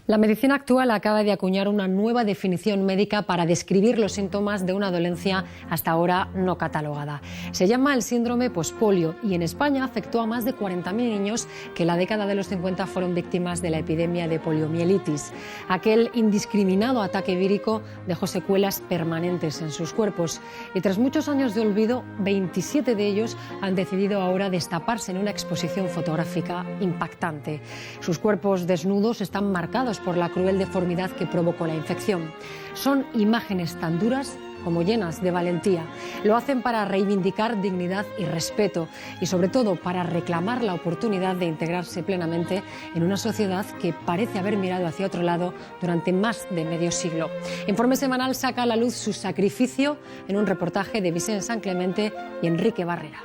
La medicina actual acaba de acuñar una nueva definición médica para describir los síntomas de una dolencia hasta ahora no catalogada. Se llama el síndrome pospolio y en España afectó a más de 40.000 niños que en la década de los 50 fueron víctimas de la epidemia de poliomielitis. Aquel indiscriminado ataque vírico dejó secuelas permanentes en sus cuerpos y tras muchos años de olvido, 27 de ellos han decidido ahora destaparse en una exposición fotográfica impactante. Sus cuerpos desnudos están marcados por la cruel deformidad que provocó la infección. Son imágenes tan duras como llenas de valentía. Lo hacen para reivindicar dignidad y respeto y sobre todo para reclamar la oportunidad de integrarse plenamente en una sociedad que parece haber mirado hacia otro lado durante más de medio siglo. Informe Semanal saca a la luz su sacrificio en un reportaje de Vicente San Clemente y Enrique Barrera.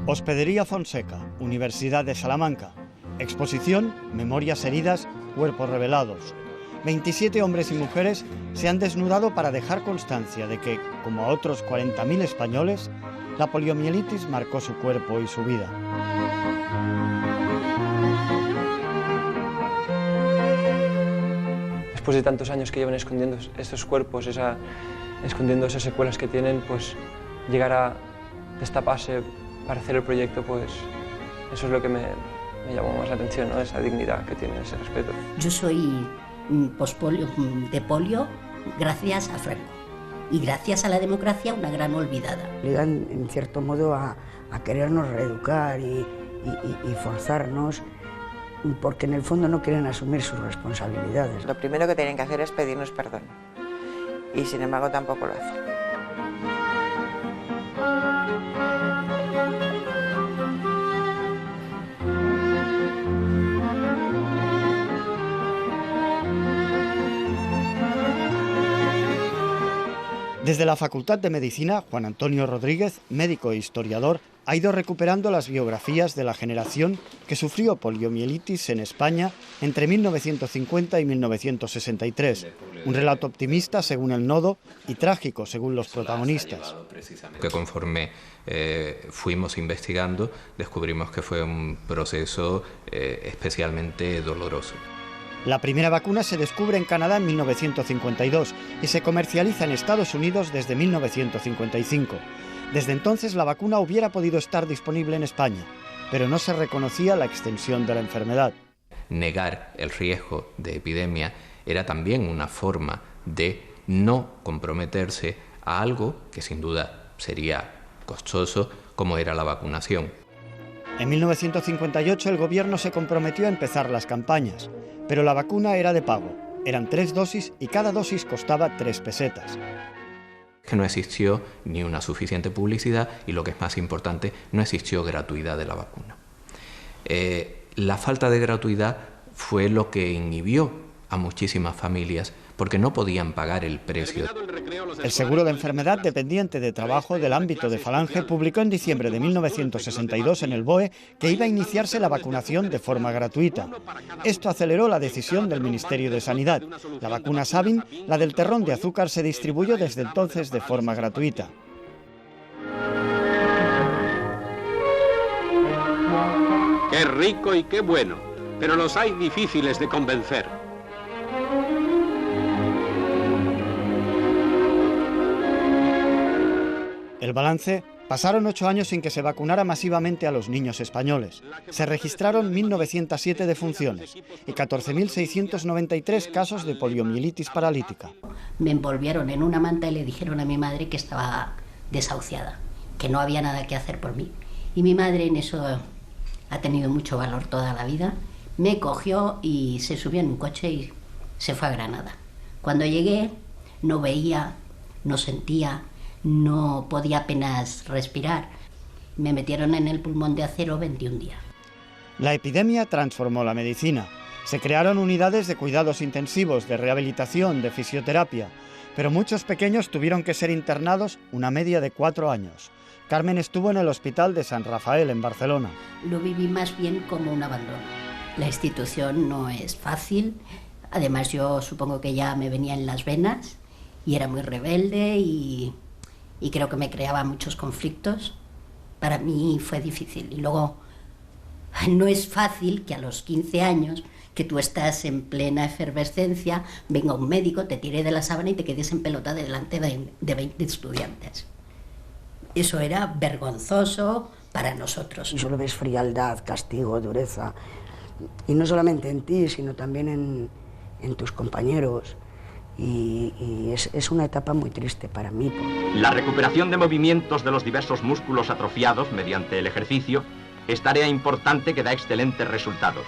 Hospedería Fonseca, Universidad de Salamanca. Exposición Memorias heridas, cuerpos revelados. 27 hombres y mujeres se han desnudado para dejar constancia de que, como a otros 40.000 españoles, la poliomielitis marcó su cuerpo y su vida. Después de tantos años que llevan escondiendo estos cuerpos, escondiendo esas secuelas que tienen, pues llegar a destaparse para hacer el proyecto, pues eso es lo que me llamó más la atención, ¿no? Esa dignidad que tiene, ese respeto. Yo soy pospolio, de polio gracias a Franco y gracias a la democracia una gran olvidada. Le dan en cierto modo a querernos reeducar y forzarnos porque en el fondo no quieren asumir sus responsabilidades. Lo primero que tienen que hacer es pedirnos perdón y sin embargo tampoco lo hacen. Desde la Facultad de Medicina, Juan Antonio Rodríguez, médico e historiador, ha ido recuperando las biografías de la generación que sufrió poliomielitis en España entre 1950 y 1963. Un relato optimista según el nodo y trágico según los protagonistas. Que conforme fuimos investigando, descubrimos que fue un proceso especialmente doloroso. La primera vacuna se descubre en Canadá en 1952 y se comercializa en Estados Unidos desde 1955. Desde entonces la vacuna hubiera podido estar disponible en España, pero no se reconocía la extensión de la enfermedad. Negar el riesgo de epidemia era también una forma de no comprometerse a algo que sin duda sería costoso, como era la vacunación. En 1958 el gobierno se comprometió a empezar las campañas, pero la vacuna era de pago. Eran 3 dosis y cada dosis costaba 3 pesetas. Que no existió ni una suficiente publicidad y, lo que es más importante, no existió gratuidad de la vacuna. La falta de gratuidad fue lo que inhibió a muchísimas familias porque no podían pagar el precio. El seguro de enfermedad dependiente de trabajo del ámbito de Falange publicó en diciembre de 1962 en el BOE que iba a iniciarse la vacunación de forma gratuita. Esto aceleró la decisión del Ministerio de Sanidad. La vacuna Sabin, la del terrón de azúcar, se distribuyó desde entonces de forma gratuita. Qué rico y qué bueno, pero los hay difíciles de convencer. El balance: pasaron 8 años sin que se vacunara masivamente a los niños españoles. Se registraron 1.907 defunciones y 14.693 casos de poliomielitis paralítica. Me envolvieron en una manta y le dijeron a mi madre que estaba desahuciada, que no había nada que hacer por mí. Y mi madre en eso ha tenido mucho valor toda la vida. Me cogió y se subió en un coche y se fue a Granada. Cuando llegué no veía, no sentía, no podía apenas respirar. Me metieron en el pulmón de acero 21 días. La epidemia transformó la medicina. Se crearon unidades de cuidados intensivos, de rehabilitación, de fisioterapia, pero muchos pequeños tuvieron que ser internados una media de 4 años. Carmen estuvo en el Hospital de San Rafael, en Barcelona. Lo viví más bien como un abandono. La institución no es fácil. Además, yo supongo que ya me venía en las venas y era muy rebelde y creo que me creaba muchos conflictos. Para mí fue difícil. Y luego No es fácil que a los 15 años, que tú estás en plena efervescencia, venga un médico, te tire de la sábana y te quedes en pelota delante de 20 estudiantes. Eso era vergonzoso para nosotros. Y solo ves frialdad, castigo, dureza. Y no solamente en ti, sino también en tus compañeros. Y es una etapa muy triste para mí. La recuperación de movimientos de los diversos músculos atrofiados mediante el ejercicio es tarea importante que da excelentes resultados.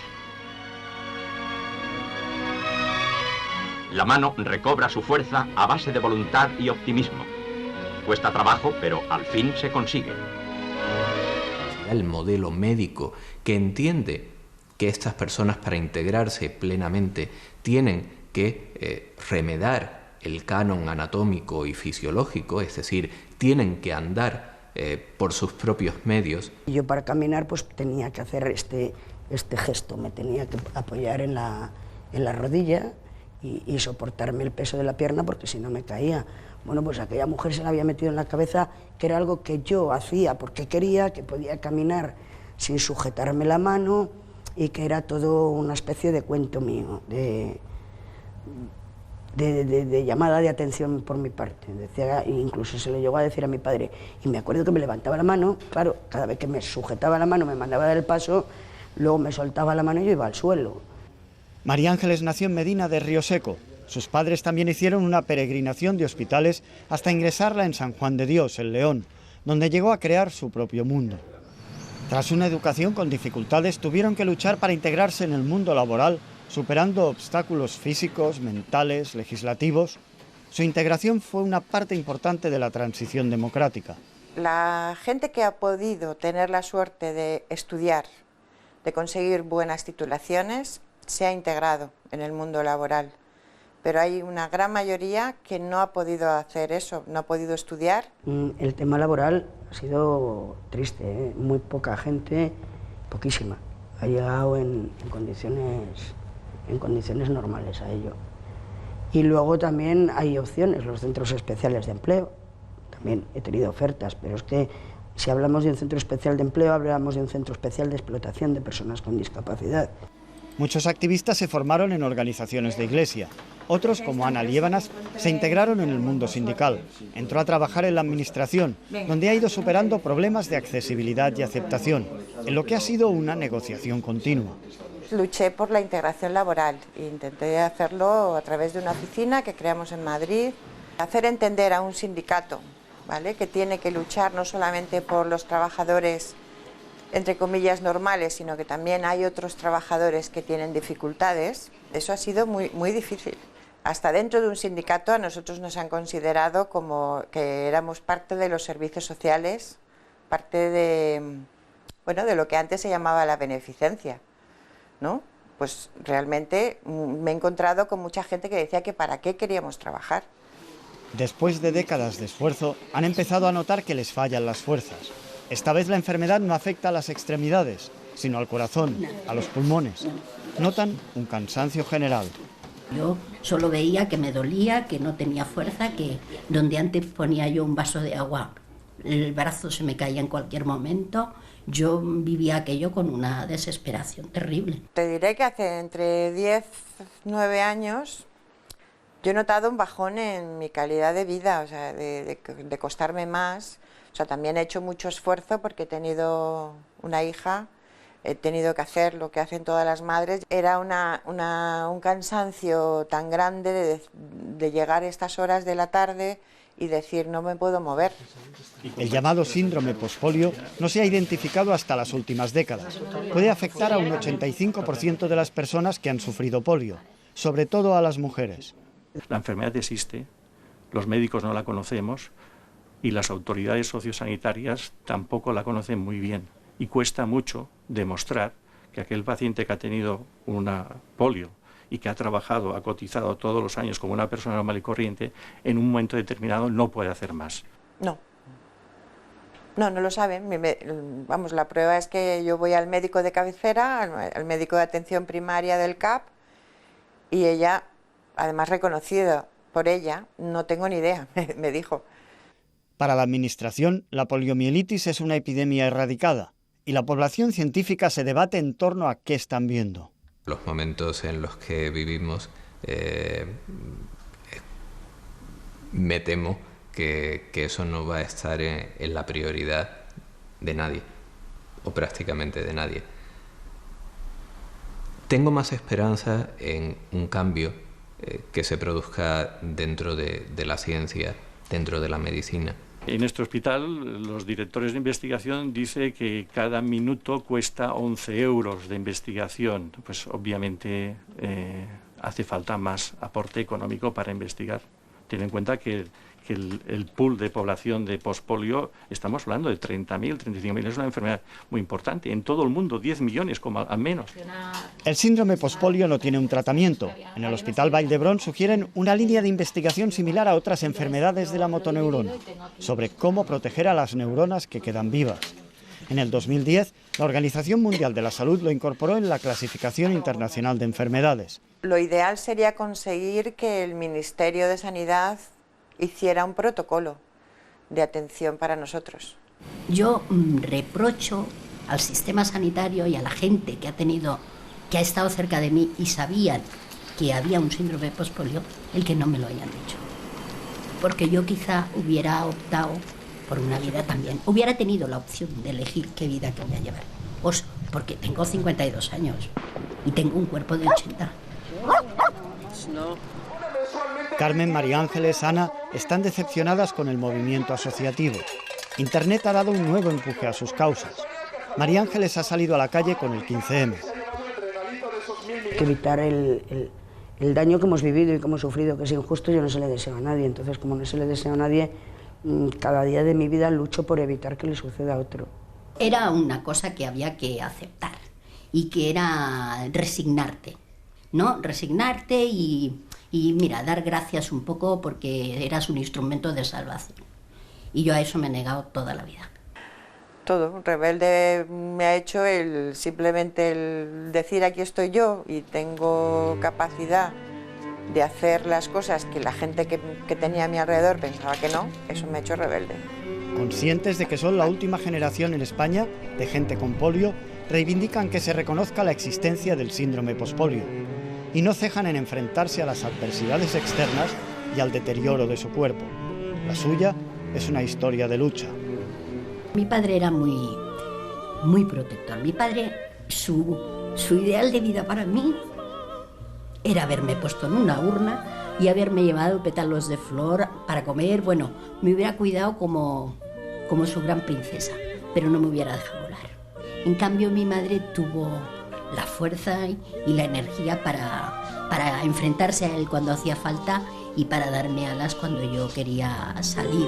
La mano recobra su fuerza a base de voluntad y optimismo. Cuesta trabajo, pero al fin se consigue. El modelo médico que entiende que estas personas, para integrarse plenamente, tienen que remedar el canon anatómico y fisiológico, es decir, tienen que andar por sus propios medios. Y yo, para caminar, pues tenía que hacer este gesto, me tenía que apoyar en la rodilla y soportarme el peso de la pierna, porque si no me caía. Bueno, pues aquella mujer se le había metido en la cabeza que era algo que yo hacía porque quería, que podía caminar sin sujetarme la mano, y que era todo una especie de cuento mío, de llamada de atención por mi parte. Decía, incluso se lo llegó a decir a mi padre, y me acuerdo que me levantaba la mano, claro, cada vez que me sujetaba la mano me mandaba dar el paso, luego me soltaba la mano y yo iba al suelo. María Ángeles nació en Medina de Río Seco. Sus padres también hicieron una peregrinación de hospitales hasta ingresarla en San Juan de Dios, en León, donde llegó a crear su propio mundo. Tras una educación con dificultades, tuvieron que luchar para integrarse en el mundo laboral, superando obstáculos físicos, mentales, legislativos. Su integración fue una parte importante de la transición democrática. La gente que ha podido tener la suerte de estudiar, de conseguir buenas titulaciones, se ha integrado en el mundo laboral. Pero hay una gran mayoría que no ha podido hacer eso, no ha podido estudiar. El tema laboral ha sido triste, ¿eh? Muy poca gente, poquísima, ha llegado en condiciones normales a ello. Y luego también hay opciones, los centros especiales de empleo. También he tenido ofertas, pero es que si hablamos de un centro especial de empleo, hablamos de un centro especial de explotación de personas con discapacidad. Muchos activistas se formaron en organizaciones de iglesia. Otros, como Ana Liébanas, se integraron en el mundo sindical. Entró a trabajar en la administración, donde ha ido superando problemas de accesibilidad y aceptación, en lo que ha sido una negociación continua. Luché por la integración laboral e intenté hacerlo a través de una oficina que creamos en Madrid. Hacer entender a un sindicato, ¿vale?, que tiene que luchar no solamente por los trabajadores, entre comillas, normales, sino que también hay otros trabajadores que tienen dificultades. Eso ha sido muy difícil. Hasta dentro de un sindicato a nosotros nos han considerado como que éramos parte de los servicios sociales, parte de lo que antes se llamaba la beneficencia, ¿no? Pues realmente me he encontrado con mucha gente que decía que para qué queríamos trabajar. Después de décadas de esfuerzo, han empezado a notar que les fallan las fuerzas. Esta vez la enfermedad no afecta a las extremidades, sino al corazón, a los pulmones. Notan un cansancio general. Yo solo veía que me dolía, que no tenía fuerza, que donde antes ponía yo un vaso de agua, el brazo se me caía en cualquier momento. Yo vivía aquello con una desesperación terrible. Te diré que hace entre 10 y 9 años yo he notado un bajón en mi calidad de vida, o sea, de costarme más. O sea, también he hecho mucho esfuerzo porque he tenido una hija, he tenido que hacer lo que hacen todas las madres. Era un cansancio tan grande de llegar a estas horas de la tarde y decir no me puedo mover. El llamado síndrome pospolio no se ha identificado hasta las últimas décadas. Puede afectar a un 85% de las personas que han sufrido polio, sobre todo a las mujeres. La enfermedad existe, los médicos no la conocemos y las autoridades sociosanitarias tampoco la conocen muy bien. Y cuesta mucho demostrar que aquel paciente que ha tenido una polio y que ha trabajado, ha cotizado todos los años como una persona normal y corriente, en un momento determinado no puede hacer más. No lo saben. Vamos, la prueba es que yo voy al médico de cabecera, al médico de atención primaria del CAP, y ella, además reconocida por ella, no tengo ni idea, me dijo. Para la Administración, la poliomielitis es una epidemia erradicada. y la población científica se debate en torno a qué están viendo. Los momentos en los que vivimos, me temo que eso no va a estar en la prioridad de nadie, o prácticamente de nadie. Tengo más esperanza en un cambio que se produzca dentro de la ciencia, dentro de la medicina. En este hospital, los directores de investigación dicen que cada minuto cuesta 11 euros de investigación. Pues obviamente hace falta más aporte económico para investigar. Ten en cuenta que el pool de población de pospolio, estamos hablando de 30.000, 35.000, es una enfermedad muy importante. En todo el mundo, 10 millones como al menos. El síndrome pospolio no tiene un tratamiento. En el Hospital Vall d'Hebron sugieren una línea de investigación similar a otras enfermedades de la motoneurona, sobre cómo proteger a las neuronas que quedan vivas. En el 2010, la Organización Mundial de la Salud lo incorporó en la Clasificación Internacional de Enfermedades. Lo ideal sería conseguir que el Ministerio de Sanidad hiciera un protocolo de atención para nosotros. Yo reprocho al sistema sanitario y a la gente que ha estado cerca de mí y sabían que había un síndrome pospolio, el que no me lo hayan dicho. Porque yo quizá hubiera optado por una vida también, hubiera tenido la opción de elegir qué vida quería llevar. Pues porque tengo 52 años y tengo un cuerpo de 80. Carmen, María Ángeles, Ana están decepcionadas con el movimiento asociativo. Internet ha dado un nuevo empuje a sus causas. María Ángeles ha salido a la calle con el 15M. Hay que evitar el daño que hemos vivido y que hemos sufrido, que es injusto, yo no se le deseo a nadie. Entonces, como no se le deseo a nadie, cada día de mi vida lucho por evitar que le suceda a otro. Era una cosa que había que aceptar y que era resignarte, ¿no? Resignarte y mira, dar gracias un poco porque eras un instrumento de salvación. Y yo a eso me he negado toda la vida. Todo, rebelde me ha hecho simplemente el decir aquí estoy yo y tengo capacidad de hacer las cosas que la gente que tenía a mi alrededor pensaba que no, eso me ha hecho rebelde. Conscientes de que son la última generación en España de gente con polio, reivindican que se reconozca la existencia del síndrome pospolio y no cejan en enfrentarse a las adversidades externas y al deterioro de su cuerpo. La suya es una historia de lucha. Mi padre era muy protector. Mi padre, su ideal de vida para mí era haberme puesto en una urna y haberme llevado pétalos de flor para comer. Bueno, me hubiera cuidado como su gran princesa, pero no me hubiera dejado volar. En cambio, mi madre tuvo la fuerza y la energía para enfrentarse a él cuando hacía falta y para darme alas cuando yo quería salir.